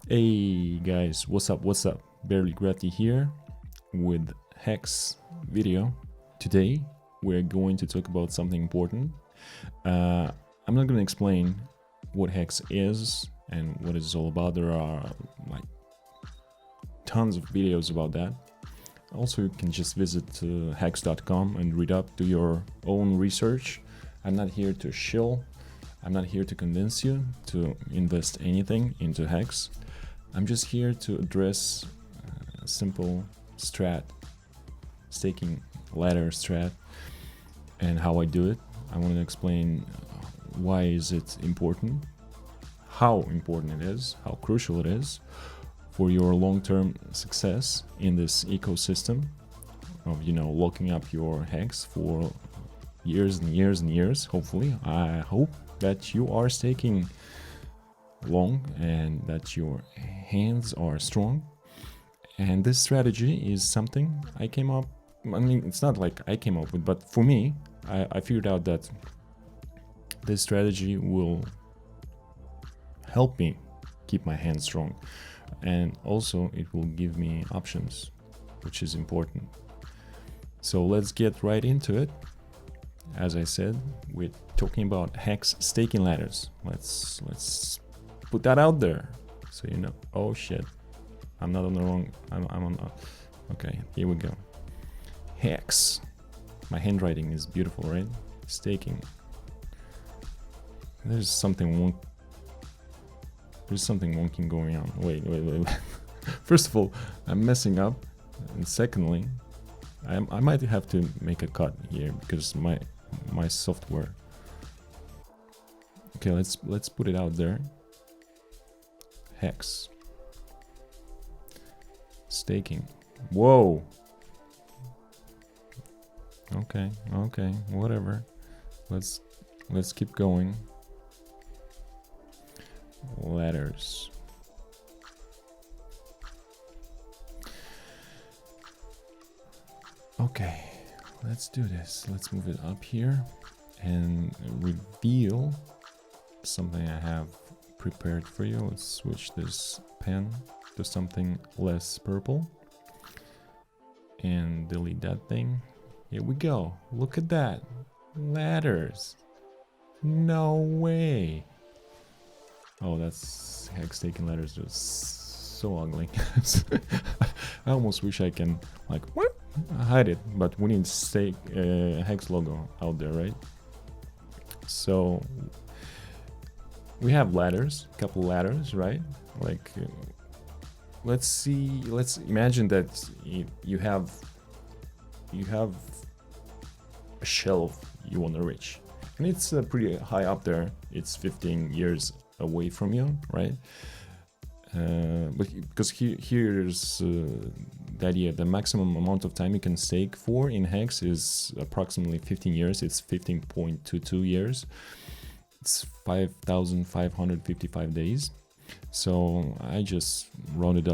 Hey guys, what's up? What's up? Barely Gravity here with Hex video. Today we're going to talk about something important. I'm not going to explain what Hex is and what it's all about. There are like tons of videos about that. Also, you can just visit hex.com and read up, do your own research. I'm not here to shill. I'm not here to convince you to invest anything into Hex. I'm just here to address a simple staking ladder strat, and how I do it. I want to explain why is it important, how important it is, how crucial it is for your long-term success in this ecosystem of, locking up your Hex for years and years and years. Hopefully, I hope that you are staking long and that your hands are strong. And this strategy is something I came up, it's not like I came up with, but for me, I figured out that this strategy will help me keep my hands strong, and also it will give me options, which is important. So let's get right into it. As I said, we're talking about Hex staking ladders. Let's put that out there, so you know. Oh shit, I'm not on the wrong. I'm on. Okay, here we go. Hex. My handwriting is beautiful, right? Staking. There's something wonky going on. Wait. First of all, I'm messing up, and secondly, I might have to make a cut here because my software. Okay, let's put it out there. Hex staking. Whoa. Okay, whatever. Let's keep going. Letters. Okay, let's do this. Let's move it up here and reveal something I have prepared for you. Let's switch this pen to something less purple and delete that thing. Here we go. Look at that. Ladders. No way. Oh, that's Hex staking ladders. Just so ugly. I almost wish I can hide it, but we need stake Hex logo out there, right? So we have ladders, a couple ladders, right? Let's imagine that you have a shelf you want to reach, and it's pretty high up there. It's 15 years away from you, right? But because here's the idea: the maximum amount of time you can stake for in Hex is approximately 15 years. It's 15.22 years. It's 5,555 days. So I just rounded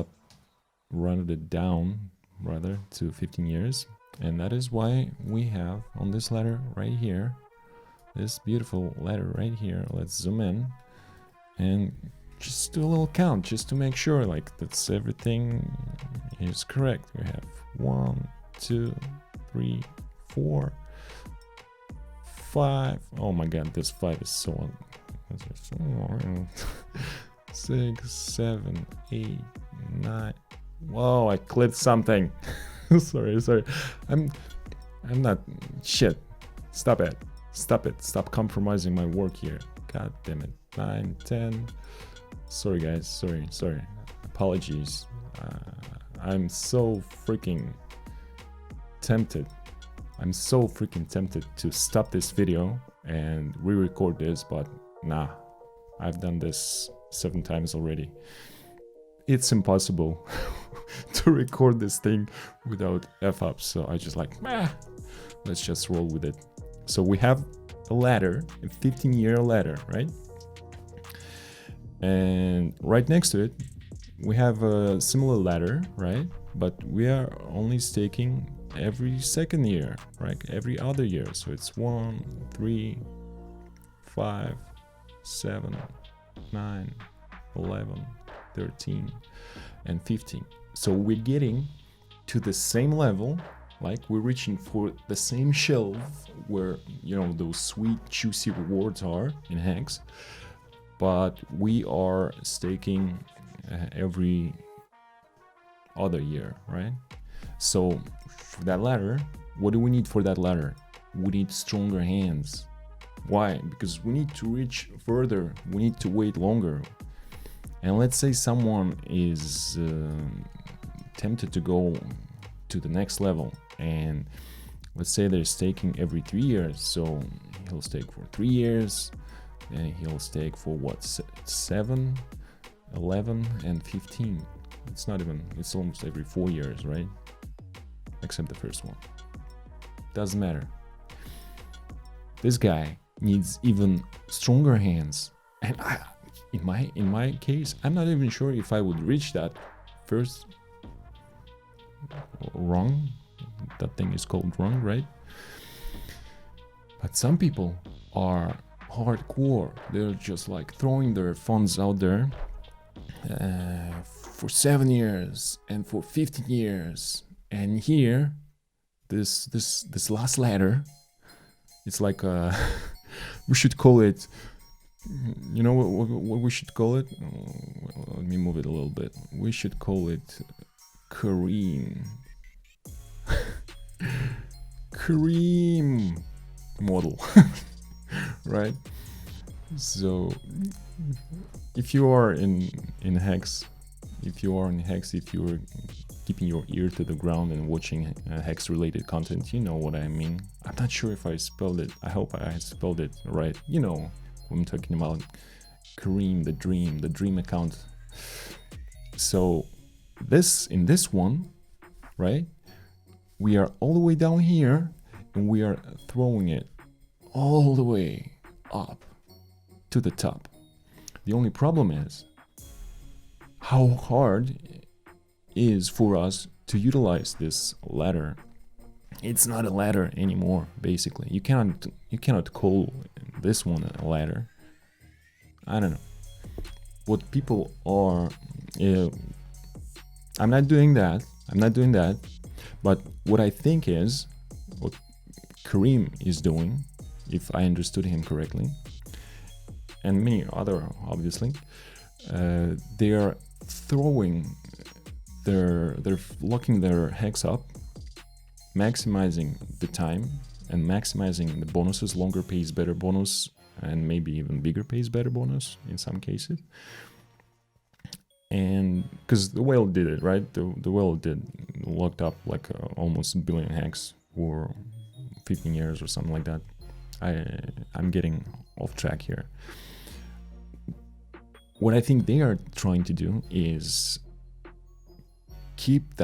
it down rather to 15 years. And that is why we have on this ladder right here, this beautiful ladder right here. Let's zoom in and just do a little count just to make sure that's everything is correct. We have 1, 2, 3, 4, 5. Oh my god, this 5 is so on. 6, 7, 8, 9. Whoa, I clipped something. sorry. I'm not shit. Stop it. Stop compromising my work here. God damn it. 9, 10. Sorry guys. Sorry. Apologies. I'm so freaking tempted. To stop this video and re-record this, but nah. I've done this 7 times already. It's impossible to record this thing without F-ups, so I just let's just roll with it. So we have a ladder, a 15-year ladder, right? And right next to it, we have a similar ladder, right? But we are only staking every second year, right? Every other year. So it's 1, 3, 5, 7, 9, 11, 13, and 15. So we're getting to the same level, like we're reaching for the same shelf where, you know, those sweet, juicy rewards are in Hex, but we are staking every other year, right? So for that ladder, what do we need for that ladder? We need stronger hands. Why? Because we need to reach further, we need to wait longer. And let's say someone is tempted to go to the next level, and let's say they're staking every 3 years, so he'll stake for 3 years, and he'll stake for what, 7, 11, and 15. It's not even, it's almost every 4 years, right? Except the first one. Doesn't matter. This guy needs even stronger hands, and in my case, I'm not even sure if I would reach that first rung. That thing is called rung, right? But some people are hardcore. They're just like throwing their funds out there for 7 years and for 15 years. And here, this last ladder, it's like we should call it, you know what we should call it? Let me move it a little bit. We should call it Kareem. Kareem model. Right? So if you are in Hex, if you're keeping your ear to the ground and watching Hex related content, you know what I mean. I'm not sure if I spelled it. I hope I spelled it right. You know what I'm talking about. Kareem, the dream account. So in this one, right, we are all the way down here and we are throwing it all the way up to the top. The only problem is how hard it is for us to utilize this ladder. It's not a ladder anymore, basically. You cannot call this one a ladder. I don't know what people are. I'm not doing that. But what I think is what Kareem is doing, if I understood him correctly, and many other, obviously, they are they're locking their hex up, maximizing the time and maximizing the bonuses. Longer pays better bonus, and maybe even bigger pays better bonus in some cases. And because the whale did it, right? The whale locked up like almost a billion hex for 15 years or something like that. I'm getting off track here. What I think they are trying to do is keep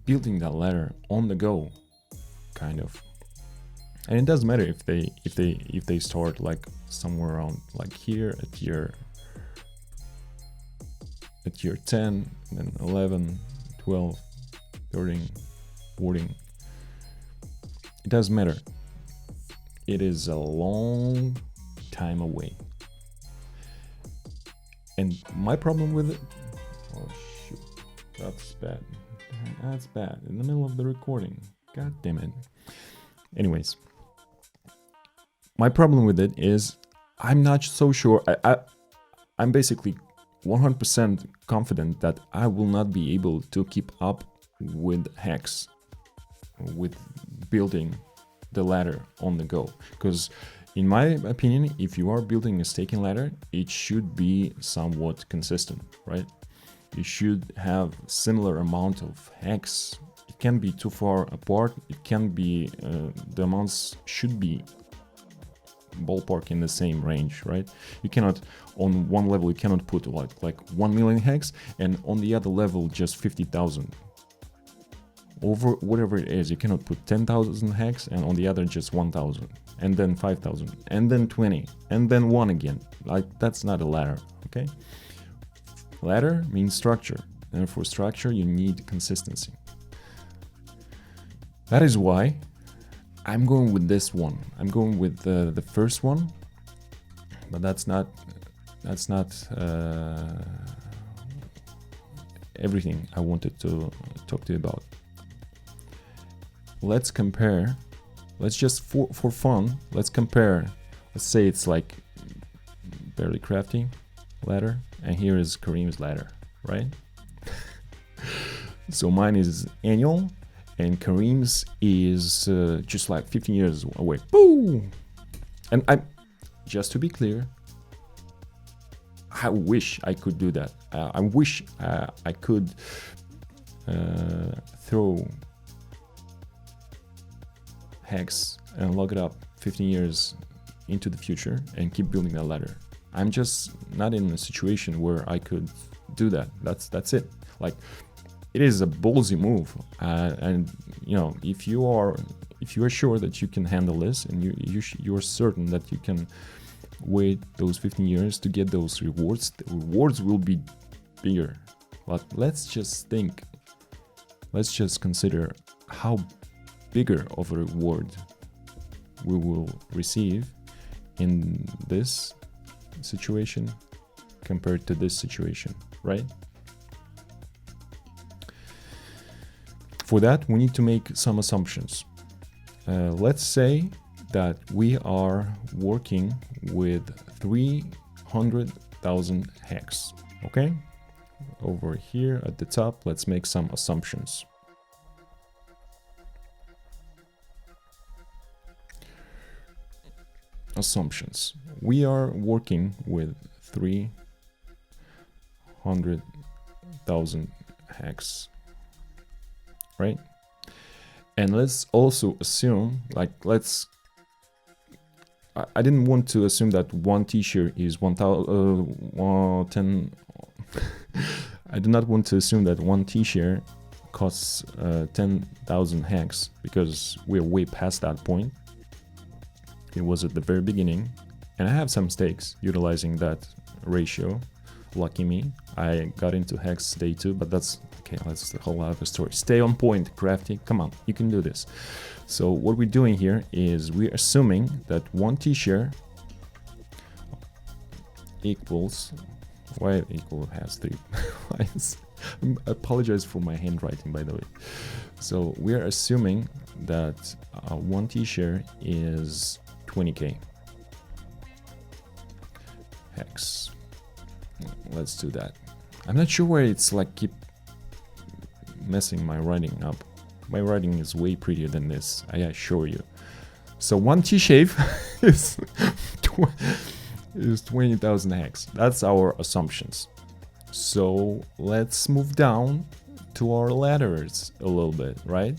building that ladder on the go, kind of. And it doesn't matter if they start like somewhere around like here at year 10, then 11, 12, 13, 14. It doesn't matter. It is a long time away. And my problem with it, oh shoot, that's bad. That's bad. In the middle of the recording. God damn it. Anyways, my problem with it is I'm not so sure. I'm basically 100% confident that I will not be able to keep up with Hex, with building the ladder on the go. Because in my opinion, if you are building a staking ladder, it should be somewhat consistent, right? You should have similar amount of Hex. It can't be too far apart. It can be, the amounts should be ballpark in the same range, right? You cannot, on one level, you cannot put like 1 million hex, and on the other level, just 50,000. Over whatever it is, you cannot put 10,000 hex, and on the other, just 1,000, and then 5,000, and then 20, and then 1 again. Like, that's not a ladder, okay? Ladder means structure, and for structure, you need consistency. That is why I'm going with this one. I'm going with the first one, but that's not everything I wanted to talk to you about. Let's compare. Let's just for fun. Let's compare. Let's say it's like barely crafty ladder, and here is Kareem's ladder, right? So mine is annual, and Kareem's is just like 15 years away. Boom! And just to be clear, I wish I could do that. I wish I could throw Hex and log it up 15 years into the future and keep building that ladder. I'm just not in a situation where I could do that. That's it. Like, it is a ballsy move, and you know, if you are sure that you can handle this, and you're certain that you can wait those 15 years to get those rewards, the rewards will be bigger. But let's just consider how bigger of a reward we will receive in this situation compared to this situation, right? For that, we need to make some assumptions. Let's say that we are working with 300,000 hex, okay? Over here at the top, let's make some assumptions. Assumptions. We are working with 300,000 hex, right? And let's also assume, like, I didn't want to assume that one t-shirt is 1,010. I do not want to assume that one t-shirt costs 10,000 hex, because we're way past that point. It was at the very beginning, and I have some stakes utilizing that ratio. Lucky me, I got into Hex day 2, but that's okay. That's the whole other story. Stay on point, crafty. Come on, you can do this. So what we're doing here is we're assuming that one t-shirt equals, why equal has 3 lines. I apologize for my handwriting, by the way. So we're assuming that one t-shirt is 20k hex. Let's do that. I'm not sure why it's like keep messing my writing up. My writing is way prettier than this, I assure you. So one t-shave is 20,000 hex. That's our assumptions. So let's move down to our ladders a little bit, right?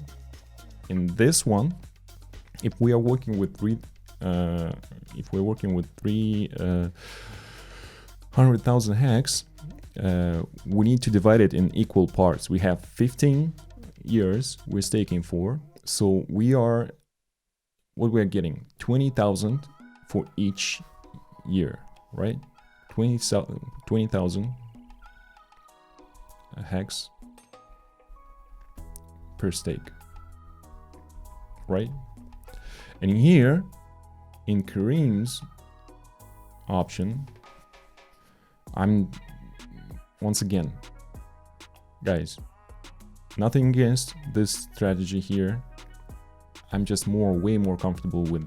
In this one, if we are working with 300,000 hex, we need to divide it in equal parts. We have 15 years we're staking for, so what we are getting 20,000 for each year, right? 20,000 hex per stake, right? And here in Kareem's option, I'm once again, guys, nothing against this strategy here. I'm just way more comfortable with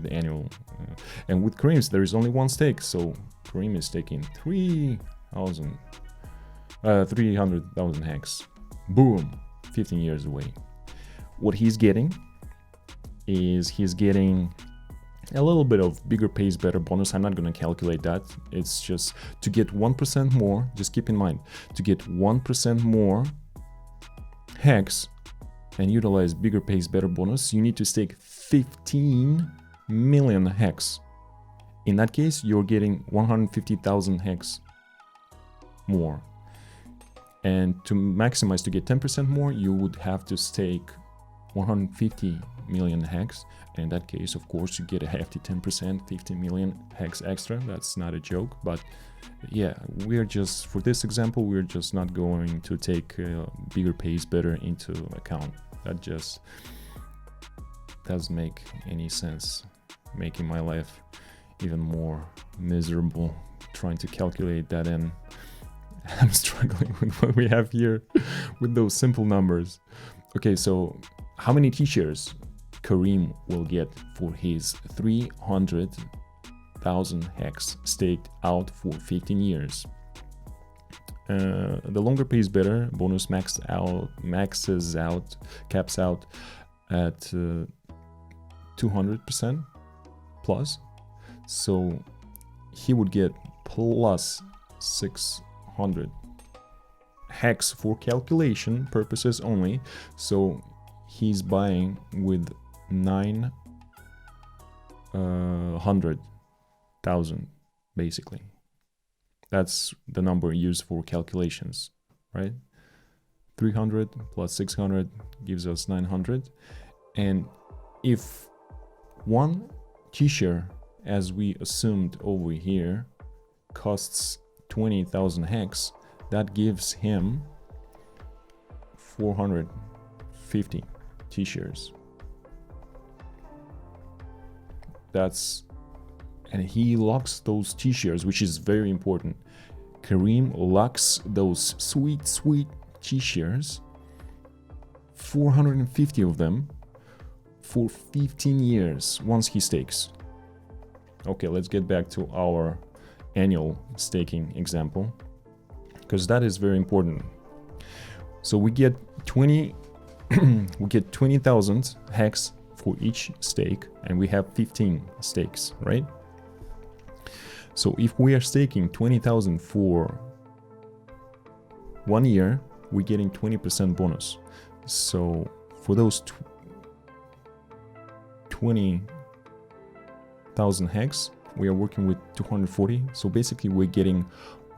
the annual, and with Kareem's there is only one stake, so Kareem is taking 300,000 hex. Boom, 15 years away. What he's getting is a little bit of bigger pays better bonus. I'm not going to calculate that. It's just to get 1% more. Just keep in mind, to get 1% more hex and utilize bigger pays better bonus, you need to stake 15 million hex. In that case, you're getting 150,000 hex more. And to maximize, to get 10% more, you would have to stake 150 million hex. And in that case, of course, you get a hefty 10%, 50 million hex extra. That's not a joke, but yeah, for this example, we're just not going to take bigger pays better into account. That just doesn't make any sense, making my life even more miserable trying to calculate that in. I'm struggling with what we have here with those simple numbers. Okay, so how many t-shirts Kareem will get for his 300,000 hex staked out for 15 years? The longer pay is better. Bonus caps out at 200% plus. So he would get plus 600 hex for calculation purposes only. So he's buying with 900,000 basically. That's the number used for calculations, right? 300 plus 600 gives us 900. And if one t-shirt, as we assumed over here, costs 20,000 hex, that gives him 450 t-shirts. And he locks those t-shirts, which is very important. Kareem locks those sweet t-shirts, 450 of them, for 15 years once he stakes. Okay, let's get back to our annual staking example, because that is very important. So we get 20,000 hex for each stake, and we have 15 stakes, right? So if we are staking 20,000 for 1 year, we're getting 20% bonus. So for those 20,000 hex, we are working with 240. So basically we're getting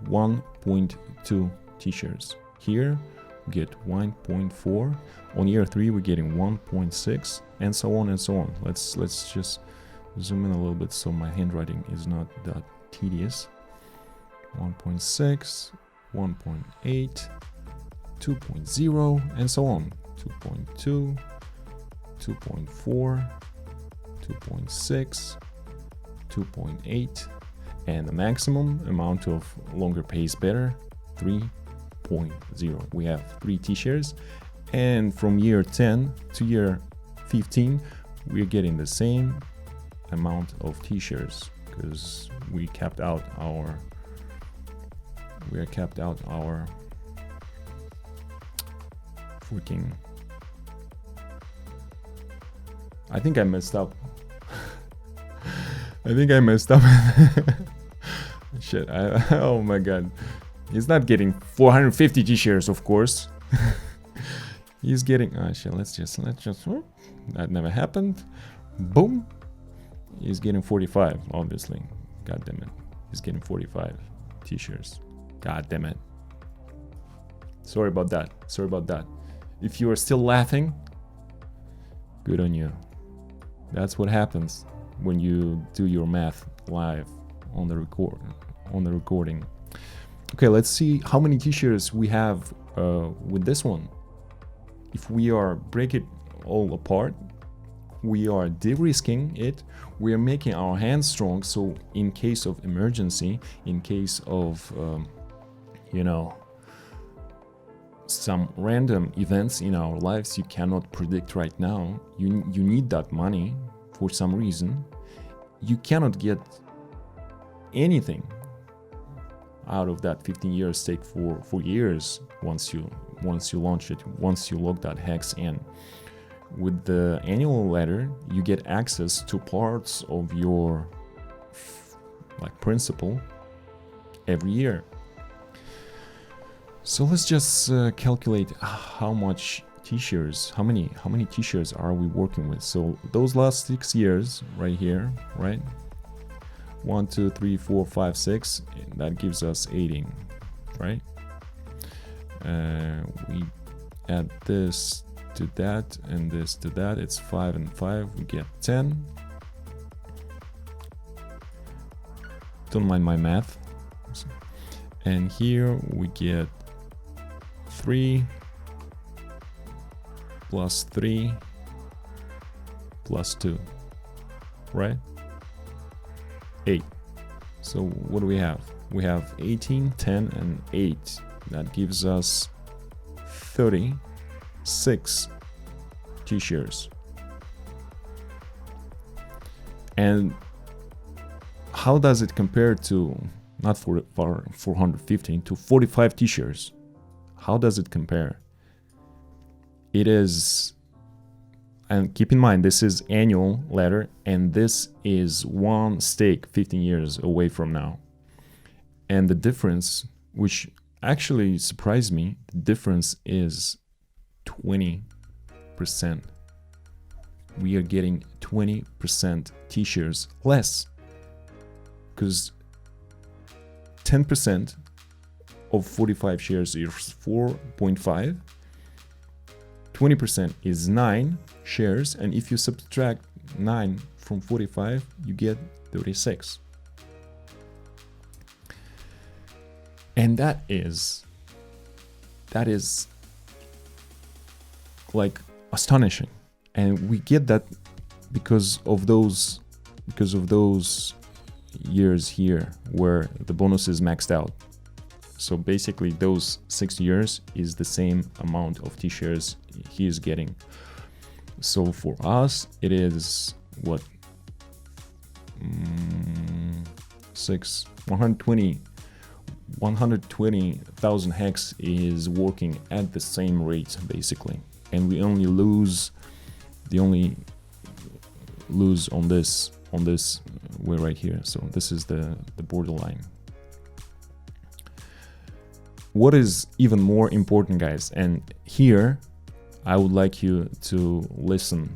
1.2 t-shirts. Here we get 1.4. On year 3 we're getting 1.6, and so on and so on. Let's just zoom in a little bit so my handwriting is not that tedious. 1.6, 1.8, 2.0, and so on. 2.2, 2.4, 2.6, 2.8, and the maximum amount of longer pay is better, 3.0. We have 3 t-shirts, and from year 10 to year 15 we're getting the same amount of t-shirts, because we capped out our freaking, I think I messed up. Shit, oh my god. He's not getting 450 t-shirts, of course. He's getting, shit, let's just, that never happened. Boom. He's getting 45, obviously. God damn it. He's getting 45 t-shirts. God damn it. Sorry about that. If you are still laughing, good on you. That's what happens when you do your math live on the recording. Okay, let's see how many t-shirts we have with this one. If we are break it all apart, we are de-risking it. We are making our hands strong, so in case of emergency, in case of some random events in our lives you cannot predict right now, you need that money for some reason. You cannot get anything out of that 15-year stake for years once you launch it, once you lock that hex in. With the annual ladder, you get access to parts of your principal every year. So let's just calculate how much t-shirts, how many t-shirts are we working with. So those last 6 years right here, right? 1, 2, 3, 4, 5, 6. That gives us 18, right? We add this to that and this to that. It's 5 and 5. We get 10. Don't mind my math. And here we get 3 plus 3 plus 2, right? 8. So what do we have? We have 18, 10, and 8. That gives us 36 T-shares. And how does it compare to not 415 to 45 T-shares? How does it compare? It is, and keep in mind, this is annual ladder, and this is one stake 15 years away from now. And the difference, which actually surprised me, the difference is 20%. We are getting 20% T-shares less, because 10% of 45 shares is 4.5, 20% is 9 shares, and if you subtract 9 from 45, you get 36. And that is like astonishing. And we get that because of those years here where the bonus is maxed out. So basically those 6 years is the same amount of T-shares he is getting. So for us, it is what, 120,000 hex is working at the same rate basically, and we only lose on this way right here. So this is the borderline. What is even more important, guys, and here I would like you to listen.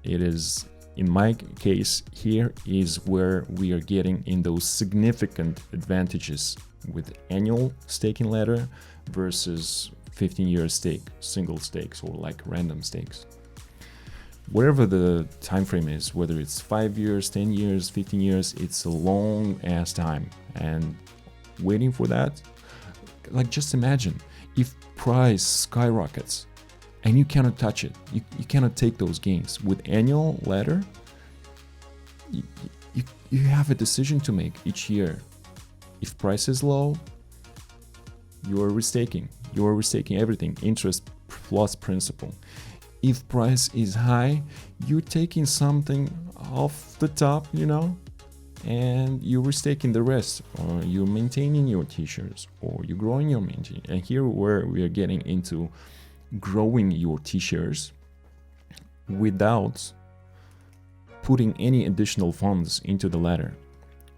It is, in my case, here is where we are getting in those significant advantages with annual staking ladder versus 15-year stake, single stakes, or like random stakes. Whatever the time frame is, whether it's 5 years, 10 years, 15 years, it's a long ass time. And waiting for that, like just imagine if price skyrockets and you cannot touch it, you cannot take those gains. With annual ladder, you have a decision to make each year. If price is low, you are restaking everything, interest plus principal. If price is high, you're taking something off the top, and you're restaking the rest, or you're maintaining your T-shares, or you're growing your maintain. And here where we are getting into growing your T-shares without putting any additional funds into the ladder.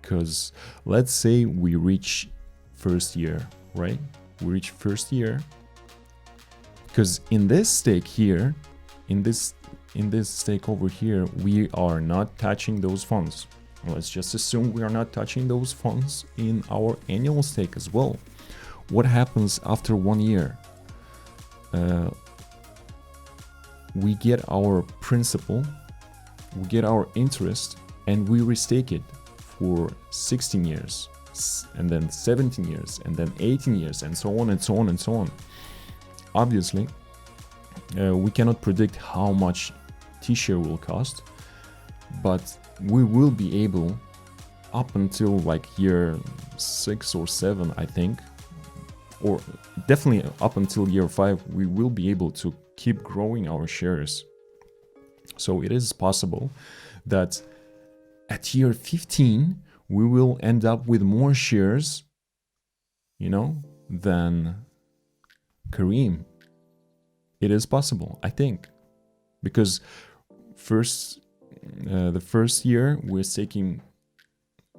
Because let's say we reach first year, right? We reach first year. Because in this stake here, in this stake over here, we are not touching those funds. Let's just assume we are not touching those funds in our annual stake as well. What happens after 1 year? We get our principal, we get our interest, and we restake it for 16 years, and then 17 years, and then 18 years, and so on and so on and so on. Obviously, we cannot predict how much T-share will cost, but we will be able, up until like year 6 or 7, I think, or definitely up until year 5, we will be able to keep growing our shares. So it is possible that at year 15, we will end up with more shares, than Kareem. It is possible, I think, because the first year we're staking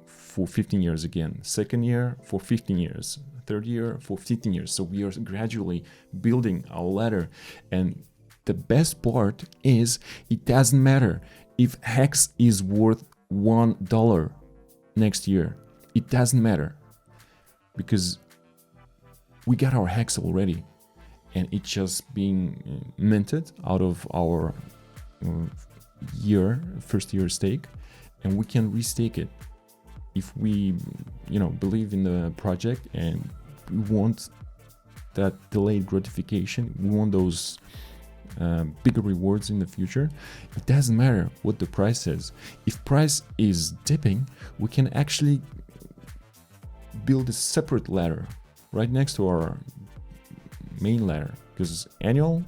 for 15 years again, second year for 15 years, third year for 15 years. So we are gradually building our ladder. And the best part is it doesn't matter if HEX is worth $1 next year. It doesn't matter, because we got our HEX already, and it's just being minted out of our first year stake, and we can restake it if we believe in the project, and we want that delayed gratification. We want those bigger rewards in the future. It doesn't matter what the price is. If price is dipping, we can actually build a separate ladder right next to our main ladder, because annual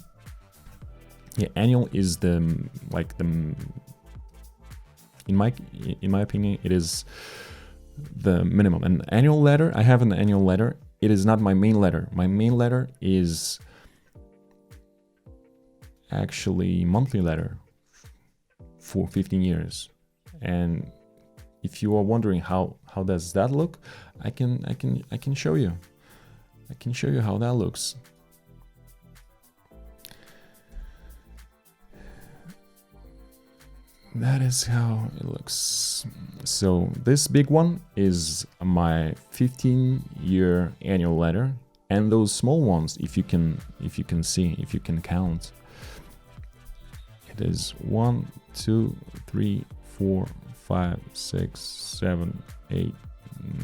is the like the in my opinion it is the minimum. An annual ladder, I have an annual ladder. It is not my main ladder. My main ladder is actually monthly ladder for 15 years. And if you are wondering how does that look, I can show you. I can show you how that looks. That is how it looks. So this big one is my 15-year annual ladder, and those small ones, if you can see, if you can count, it is 1, 2, 3, 4, 5, 6, 7, 8,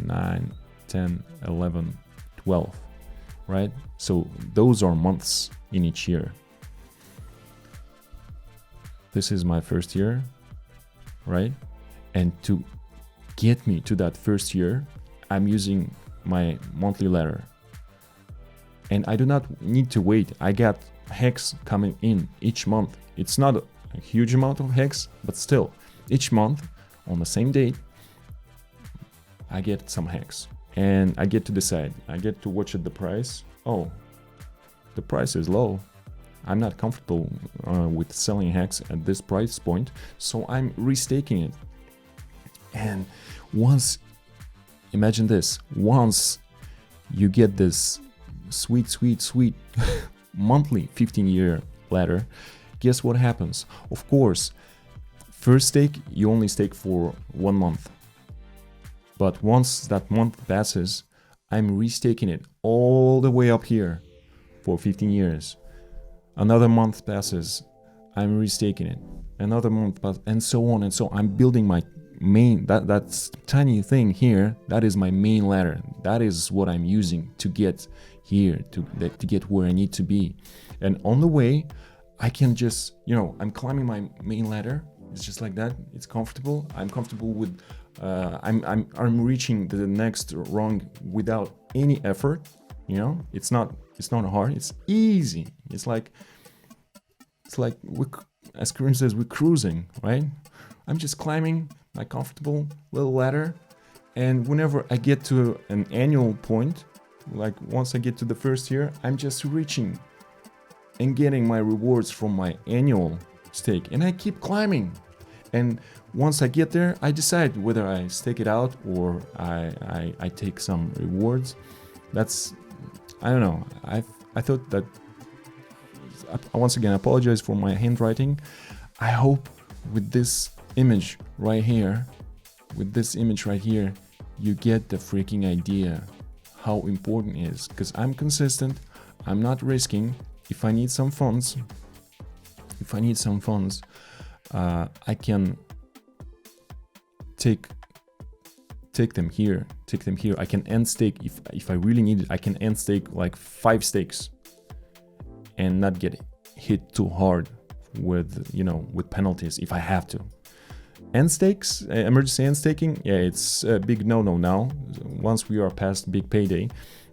9, 10, 11, 12, right? So those are months in each year. This is my first year, right? And to get me to that first year, I'm using my monthly ladder. And I do not need to wait. I got HEX coming in each month. It's not a huge amount of HEX, but still, each month on the same date, I get some HEX. And I get to decide. I get to watch at the price. Oh, the price is low. I'm not comfortable with selling HEX at this price point, so I'm restaking it. And once, imagine this, once you get this sweet monthly 15-year ladder, guess what happens? Of course, first stake, you only stake for 1 month. But once that month passes, I'm restaking it all the way up here for 15 years. Another month passes, I'm restaking it. Another month passes, and so on and so on. I'm building my main, that's tiny thing here, that is my main ladder. That is what I'm using to get here, to get where I need to be. And on the way, I can just, I'm climbing my main ladder. It's just like that. It's comfortable. I'm comfortable with, I'm reaching the next rung without any effort. It's not hard. It's easy. It's like as Karim says, we're cruising, right? I'm just climbing my comfortable little ladder, and whenever I get to an annual point, like once I get to the first year, I'm just reaching and getting my rewards from my annual stake, and I keep climbing. And once I get there, I decide whether I stake it out or I take some rewards. That's, I don't know. I thought that, once again, I apologize for my handwriting. I hope with this image right here, you get the freaking idea how important it is. Because I'm consistent, I'm not risking. If I need some funds, I can take them here. I can end stake if I really need it. I can end stake like 5 stakes and not get hit too hard with penalties if I have to. End stakes, emergency end staking, yeah, it's a big no-no now. Once we are past big payday.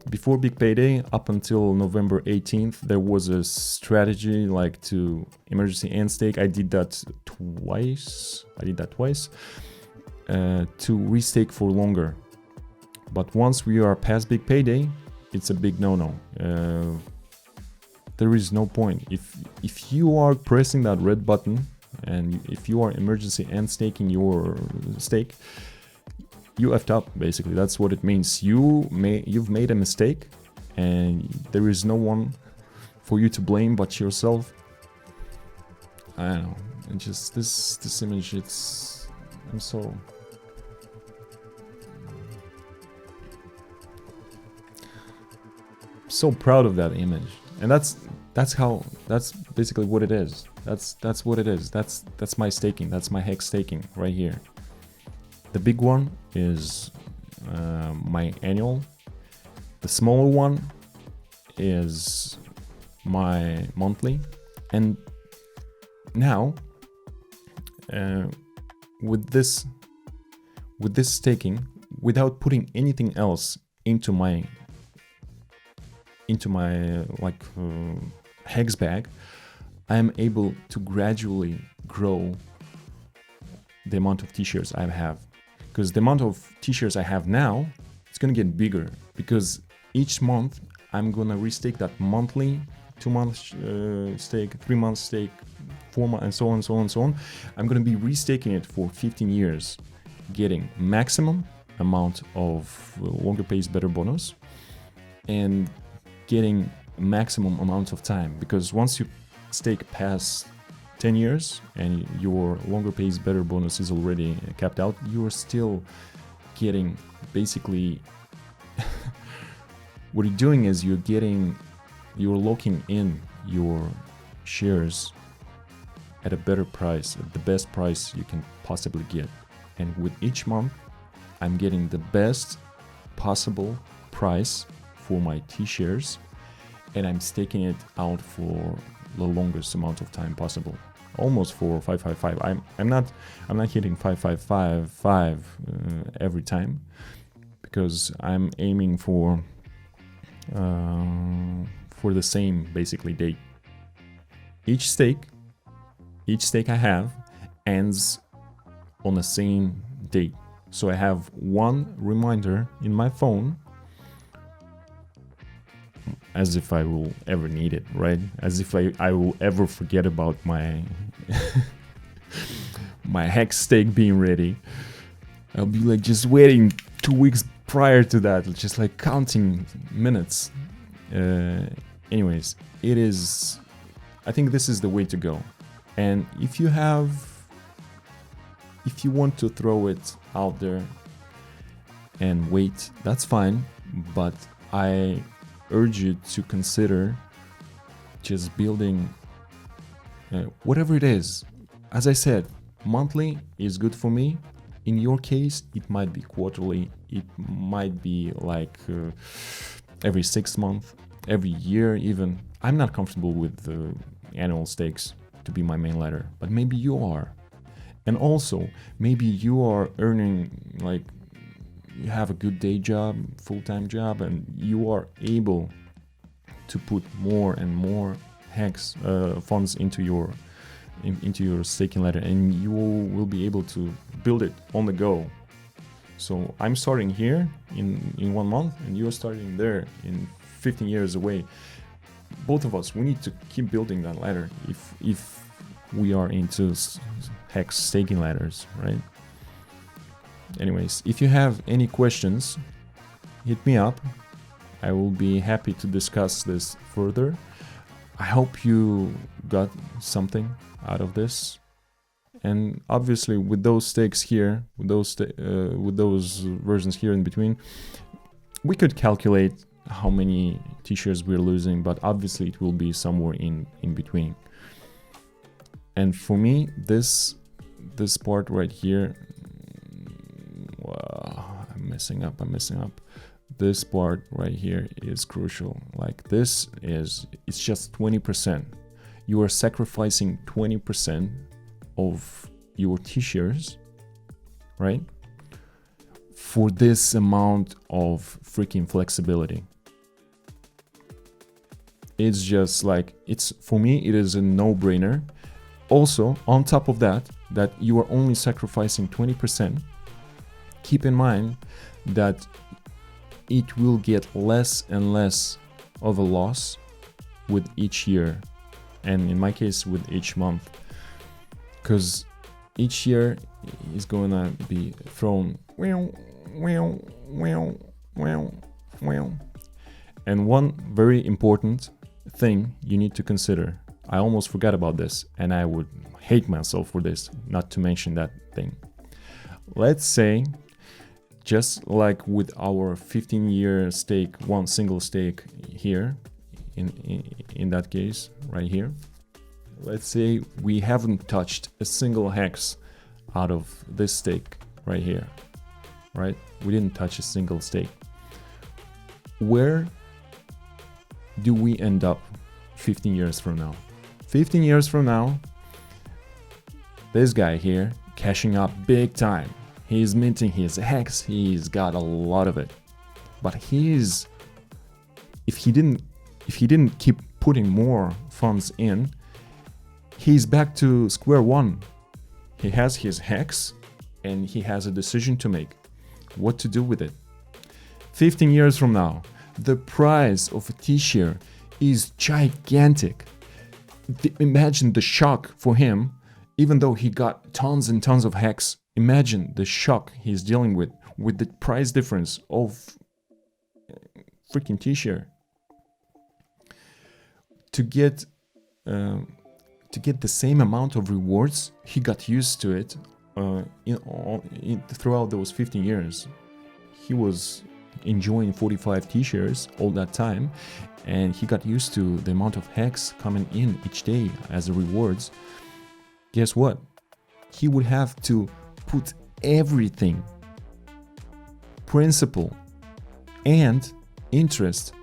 Before big payday, up until November 18th, there was a strategy like to emergency end stake. I did that twice. To restake for longer. But once we are past big payday, it's a big no-no. There is no point. If you are pressing that red button and if you are emergency end staking your stake, you effed up, basically. That's what it means. You've made a mistake, and there is no one for you to blame but yourself. I don't know. And just this image, I'm so proud of that image. And that's basically what it is. That's what it is. That's my staking. That's my HEX staking right here. The big one is my annual. The smaller one is my monthly. And now with this staking, without putting anything else into my into my hex bag, I am able to gradually grow the amount of t-shirts I have. Because the amount of t-shirts I have now, it's gonna get bigger, because each month I'm gonna restake that monthly, 2 months stake, 3 months stake, 4 months, and so on, so on, so on. I'm gonna be restaking it for 15 years, getting maximum amount of longer pays better bonus, and getting maximum amount of time. Because once you stake past 10 years and your longer pays better bonus is already capped out, you're still getting basically what you're doing is you're locking in your shares at a better price, at the best price you can possibly get. And with each month, I'm getting the best possible price for my T-shares, and I'm staking it out for the longest amount of time possible, almost for 555. I'm not hitting 5555 every time, because I'm aiming for the same basically date. Each stake I have ends on the same date, so I have one reminder in my phone, as if I will ever need it, right? As if I will ever forget about my my hex stake being ready. I'll be like just waiting 2 weeks prior to that, just like counting minutes. Anyways, I think this is the way to go. And if you want to throw it out there and wait, that's fine, but I urge you to consider just building whatever it is. As I said, monthly is good for me. In your case, it might be quarterly, it might be like every 6 months, every year even. I'm not comfortable with annual stakes to be my main ladder, but maybe you are. And also, maybe you are earning, like, you have a good day job, full-time job, and you are able to put more and more hex funds into your staking ladder, and you will be able to build it on the go. So I'm starting here in 1 month, and you're starting there in 15 years away. Both of us, we need to keep building that ladder if we are into hex staking ladders, right? Anyways, if you have any questions, hit me up. I will be happy to discuss this further. I hope you got something out of this. And obviously, with those stakes here, with those versions here in between, we could calculate how many T-shares we're losing, but obviously it will be somewhere in between. And for me, this part right here, wow, I'm messing up. This part right here is crucial. Like, it's just 20%. You are sacrificing 20% of your T-shares, right? For this amount of freaking flexibility. It's just like, for me, it is a no-brainer. Also, on top of that you are only sacrificing 20%, keep in mind that it will get less and less of a loss with each year, and in my case with each month, because each year is gonna be thrown. And one very important thing you need to consider, I almost forgot about this, and I would hate myself for this, not to mention that thing. Let's say, just like with our 15-year stake, one single stake here, in that case, right here, let's say we haven't touched a single hex out of this stake right here, right? We didn't touch a single stake. Where do we end up 15 years from now? 15 years from now, this guy here cashing up big time. He's minting his hex, he's got a lot of it. But if he didn't if he didn't keep putting more funds in, he's back to square one. He has his hex and he has a decision to make. What to do with it. 15 years from now, the price of a t-shirt is gigantic. Imagine the shock for him, even though he got tons and tons of hex. Imagine the shock he's dealing with the price difference of freaking t-shirt. To get the same amount of rewards, he got used to it throughout those 15 years. He was enjoying 45 t-shirts all that time, and he got used to the amount of hex coming in each day as the rewards. Guess what? He would have to put everything, principal and interest,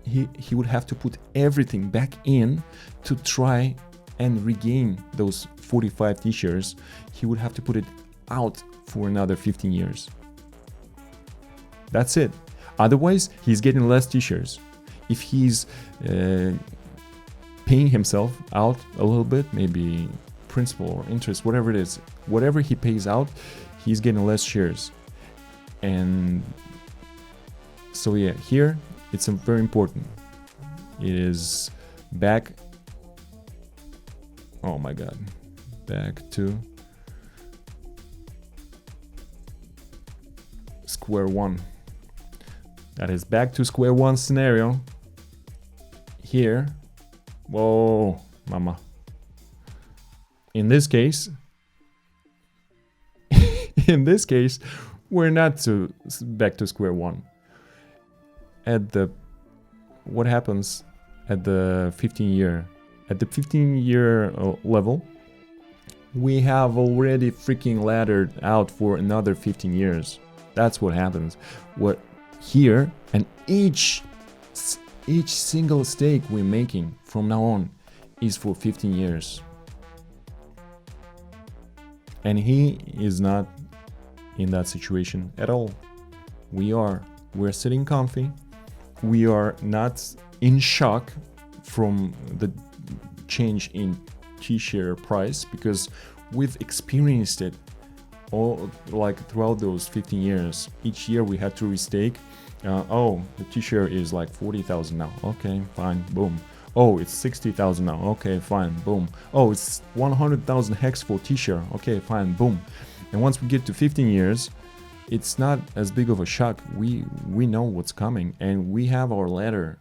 he would have to put everything back in to try and regain those 45 t-shirts. He would have to put it out for another 15 years. That's it. Otherwise, he's getting less t-shirts. If he's paying himself out a little bit, maybe principal or interest, whatever it is, whatever he pays out, he's getting less shares. And so yeah, here it's very important. It is back, oh my god, back to square one. That is back to square one scenario. Here, whoa, mama. In this case, we're not back to square one. What happens at the 15 year? At the 15-year level, we have already freaking laddered out for another 15 years. That's what happens. What here, and each single stake we're making from now on is for 15 years. And he is not in that situation at all. We're sitting comfy. We are not in shock from the change in t-share price, because we've experienced it all, like throughout those 15 years. Each year we had to restake. Oh, the t-share is like 40,000 now. Okay, fine, boom. Oh, it's 60,000 now. Okay, fine, boom. Oh, it's 100,000 hex for t-share. Okay, fine, boom. And once we get to 15 years, it's not as big of a shock. We know what's coming, and we have our ladder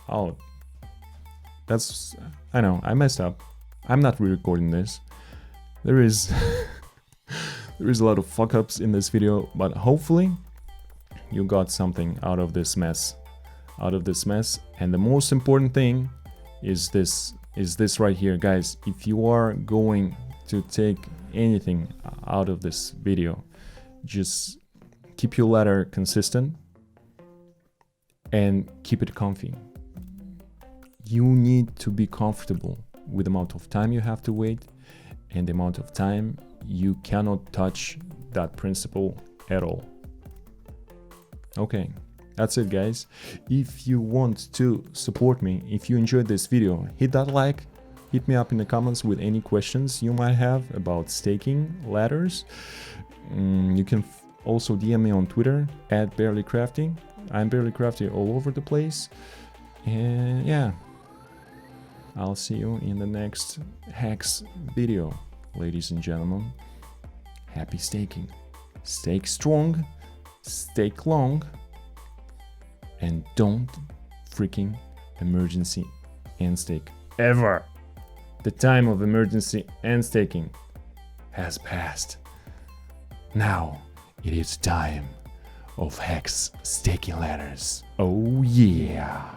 out. I know, I messed up. I'm not re-recording this. There is a lot of fuck-ups in this video, but hopefully you got something out of this mess. And the most important thing is this right here, guys. If you are going to take anything out of this video, just keep your ladder consistent and keep it comfy. You need to be comfortable with the amount of time you have to wait and the amount of time you cannot touch that principle at all. Okay, that's it, guys. If you want to support me, if you enjoyed this video, hit that like, hit me up in the comments with any questions you might have about staking ladders. You can also DM me on Twitter at barelycrafty. I'm barelycrafty all over the place. And yeah, I'll see you in the next Hex video, ladies and gentlemen. Happy staking. Stake strong, stake long, and don't freaking emergency end stake ever. The time of emergency end staking has passed. Now it is time of Hex staking ladders. Oh yeah.